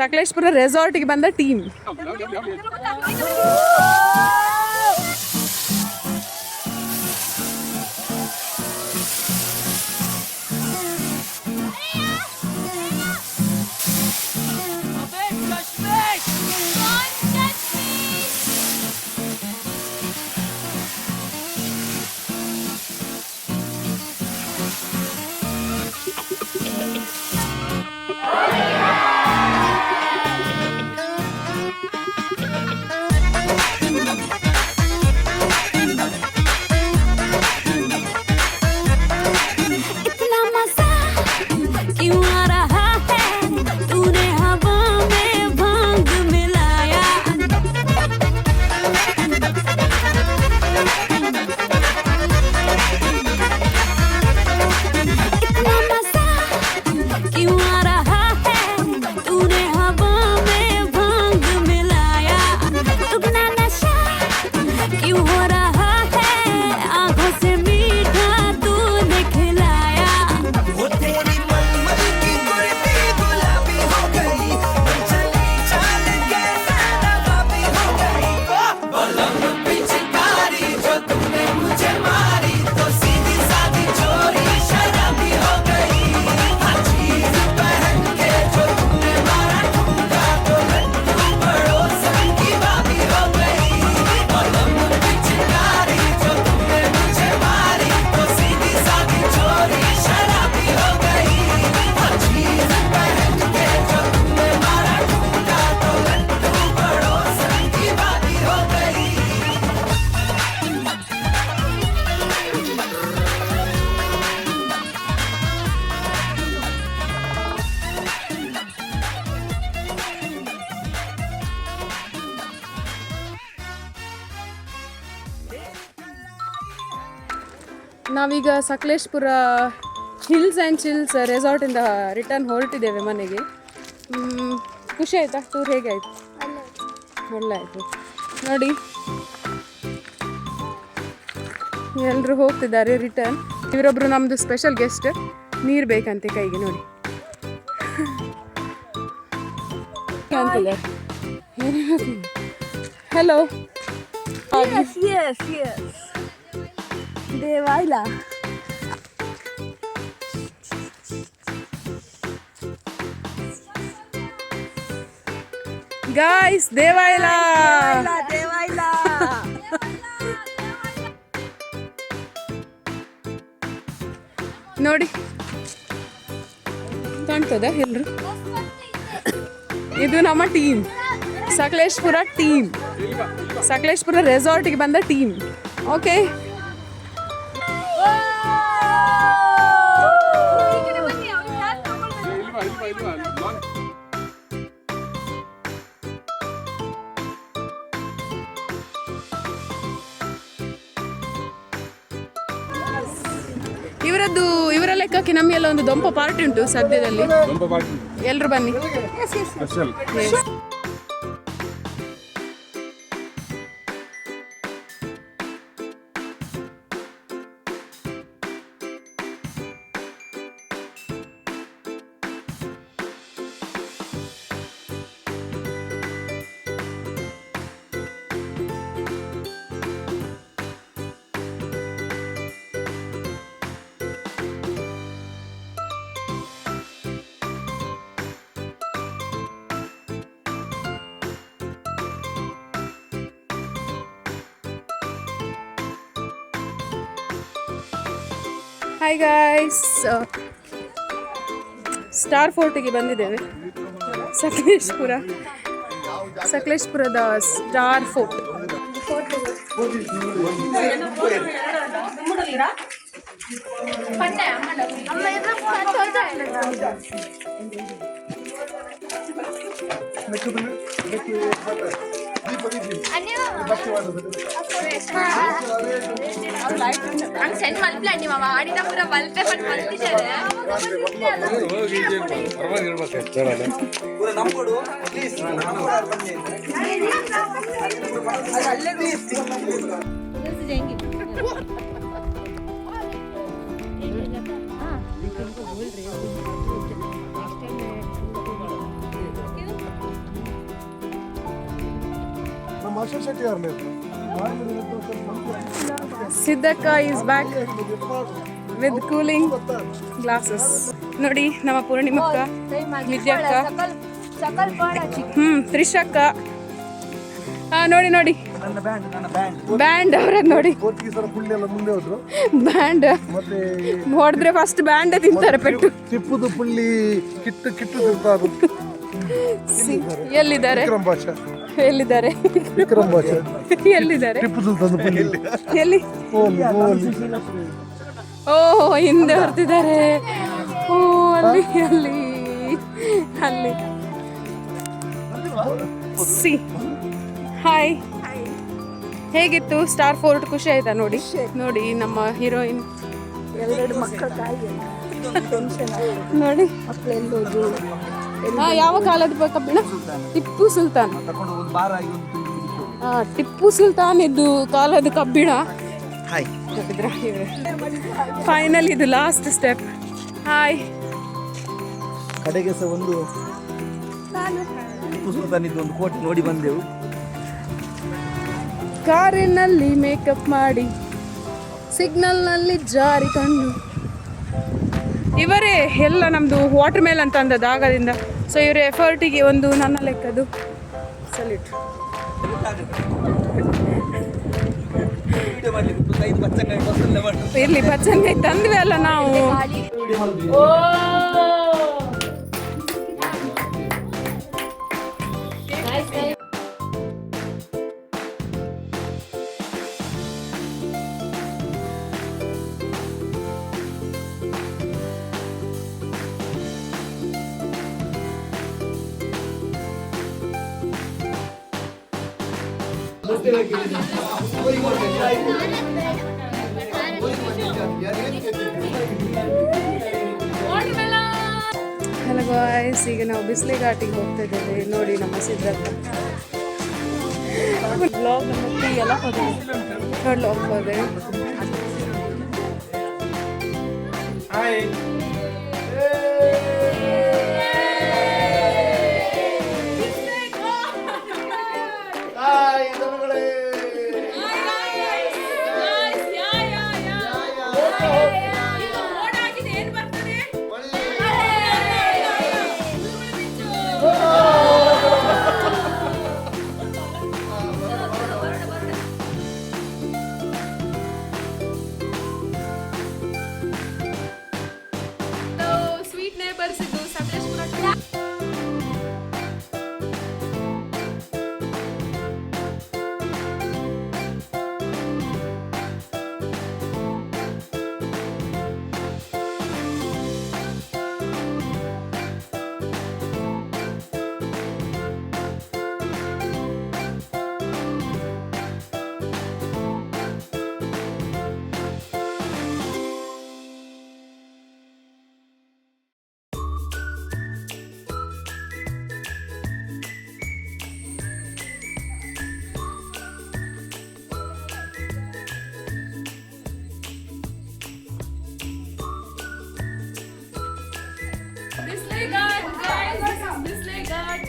ಸಕಲೇಶ್ಪುರ ರೆಸಾರ್ಟ್ಗೆ ಬಂದ ಟೀಮ್. ನಾವೀಗ ಸಕಲೇಶ್ಪುರ ಹಿಲ್ಸ್ ಆ್ಯಂಡ್ ಚಿಲ್ಸ್ ರೆಸಾರ್ಟಿಂದ ರಿಟರ್ನ್ ಹೊರಟಿದ್ದೇವೆ ಮನೆಗೆ. ಖುಷಿ ಆಯಿತಾ? ಟೂರ್ ಹೇಗೆ ಆಯಿತು? ಒಳ್ಳೆ ಆಯಿತು. ನೋಡಿ ಎಲ್ಲರೂ ಹೋಗ್ತಿದ್ದಾರೆ ರಿಟರ್ನ್. ಇವರೊಬ್ಬರು ನಮ್ಮದು ಸ್ಪೆಷಲ್ ಗೆಸ್ಟ್. ನೀರು ಬೇಕಂತೆ ಕೈಗೆ ನೋಡಿ ಅಂತಿದೆ. ಹಲೋ ದೇವಾಯ್ಲ. ಗಾಯ್ಸ್ ದೇವಾಯ್ಲ ದೇವಾಯ್ಲ. ನೋಡಿ ಕಾಣ್ತದ ಎಲ್ರು? ಇದು ನಮ್ಮ ಟೀಮ್, ಸಕಲೇಶ್ಪುರ ಟೀಮ್, ಸಕಲೇಶ್ಪುರ ರೆಸಾರ್ಟ್ಗೆ ಬಂದ ಟೀಮ್. ಓಕೆ, ಇವರ ಲೆಕ್ಕಕ್ಕೆ ನಮ್ಗೆಲ್ಲ ಒಂದು ದೊಂಪ ಪಾರ್ಟಿ ಉಂಟು ಸದ್ಯದಲ್ಲಿ. ಎಲ್ರು ಬನ್ನಿ. ಹಾಯ್ ಗಾಯ್ಸ್, ಸ್ಟಾರ್ ಫೋರ್ಟಿಗೆ ಬಂದಿದ್ದೇವೆ. ಸಕಲೇಶ್ಪುರದ ಸ್ಟಾರ್ ಫೋರ್ಟ್. ಸೆಂಡ್ ಮಲ್ಪ್ಲಂಡಿ ಮಾಮ ಆಡಿನ ಪೂರ ಮಲ್ಪೆ ಬಟ್ ಮಲ್ತಿದ್ದಾರೆ ಸಿದ್ದಕ್ಕ is back with cooling glasses. ನೋಡಿ ನಮ್ಮ ಪೂರ್ಣಿಮಕ್ಕ, ವಿದ್ಯಾಕ್ಕ, ತ್ರಿಷಕ್ಕ. ನೋಡಿ ನೋಡಿ ಬ್ಯಾಂಡ್ ಅವ್ರದ್ದು ನೋಡಿ. ಬ್ಯಾಂಡ್ ಹೊಡೆದ್ರೆ ಫಸ್ಟ್ ಬ್ಯಾಂಡ್ ತಿಂತಾರೆ ಪೆಟ್ಟು. ಟಿಪ್ಪುದು ಪುಳ್ಳಿ ಕಿಟ್ಟು ಕಿಟ್ಟು ಎಲ್ಲಿದ್ದಾರೆ ಎಲ್ಲಿದ್ದಾರೆ ವಿಕ್ರಮ್ ಬಾಷಾ ಎಲ್ಲಿದ್ದಾರೆ? ಟಿಪ್ಪು ಸುಲ್ತಾನ್ ಪುಳ್ಳಿ ಎಲ್ಲಿ? ಓ ಹಿಂದೆ ಹೊರ್ತಿದ್ದಾರೆ. ಓ ಅಲ್ಲಿ ಅಲ್ಲಿ ಅಲ್ಲಿ. ಸಿ ಹಾಯ್, ಹೇಗಿತ್ತು ಸ್ಟಾರ್ ಫೋರ್ಟ್? ಖುಷಿ ಆಯ್ತಾ? ನೋಡಿ ನೋಡಿ ನಮ್ಮ ಹೀರೋಯಿನ್ ಎರಡು ಮಕ್ಕಳ ತಾಯಿ ನೋಡಿ. ಯಾವ ಕಾಲದ ಕಬ್ಬಿಣ? ಟಿಪ್ಪು ಸುಲ್ತಾನ್. ಟಿಪ್ಪು ಸುಲ್ತಾನ್ ಇದ್ದು ಕಾಲದ ಕಬ್ಬಿಣ. ಫೈನಲ್ ಇದು ಲಾಸ್ಟ್ ಸ್ಟೆಪ್. ಹಾಯ್. ಕಡೆಗೆ ಸಹ ಒಂದು ಟಿಪ್ಪು ಸುಲ್ತಾನ್ ಇದ್ದು ಒಂದು ಕೋಟೆ ನೋಡಿ ಬಂದೆವು. ಕಾರಿನಲ್ಲಿ ಮೇಕಪ್ ಮಾಡಿ ಸಿಗ್ನಲ್ನಲ್ಲಿ ಜಾರಿ ಕಂಡು. ಇವರೇ ಎಲ್ಲ ನಮ್ಮದು ವಾಟರ್ ಮೇಲ್ ಅಂತ ಅಂದದ್ದು ಆಗದಿಂದ. ಸೊ ಇವರ ಎಫರ್ಟಿಗೆ ಒಂದು ನನ್ನ ಲೆಕ್ಕದು ಸಲ್ಯೂಟ್. ಇರ್ಲಿ, ಬಚ್ಚನ್ಗಾಯಿ ತಂದ್ವಿ ಅಲ್ಲ ನಾವು. ಹಲೋ ಗಾಯ್ಸ್, ಈಗ ನಾವು ಬಿಸ್ಲೆ ಘಾಟಿಗೆ ಹೋಗ್ತಾ ಇದ್ದೇವೆ. ನೋಡಿ ನಮ್ಮ ಸಿದ್ಧಾರ್ಥ ಬ್ಲಾಗ್ ನಮ್ಮ ಟೀ ಎಲ್ಲ ಹೋದೆ ನೋಡ್ಲು ಹೋಗ್ಬೋದೆ. ಸ್ವೀಟ್ ನೇಬರ್ಸ್ ಇದು Sakleshpur. Bisley Ghat, guys, this is Bisley Ghat.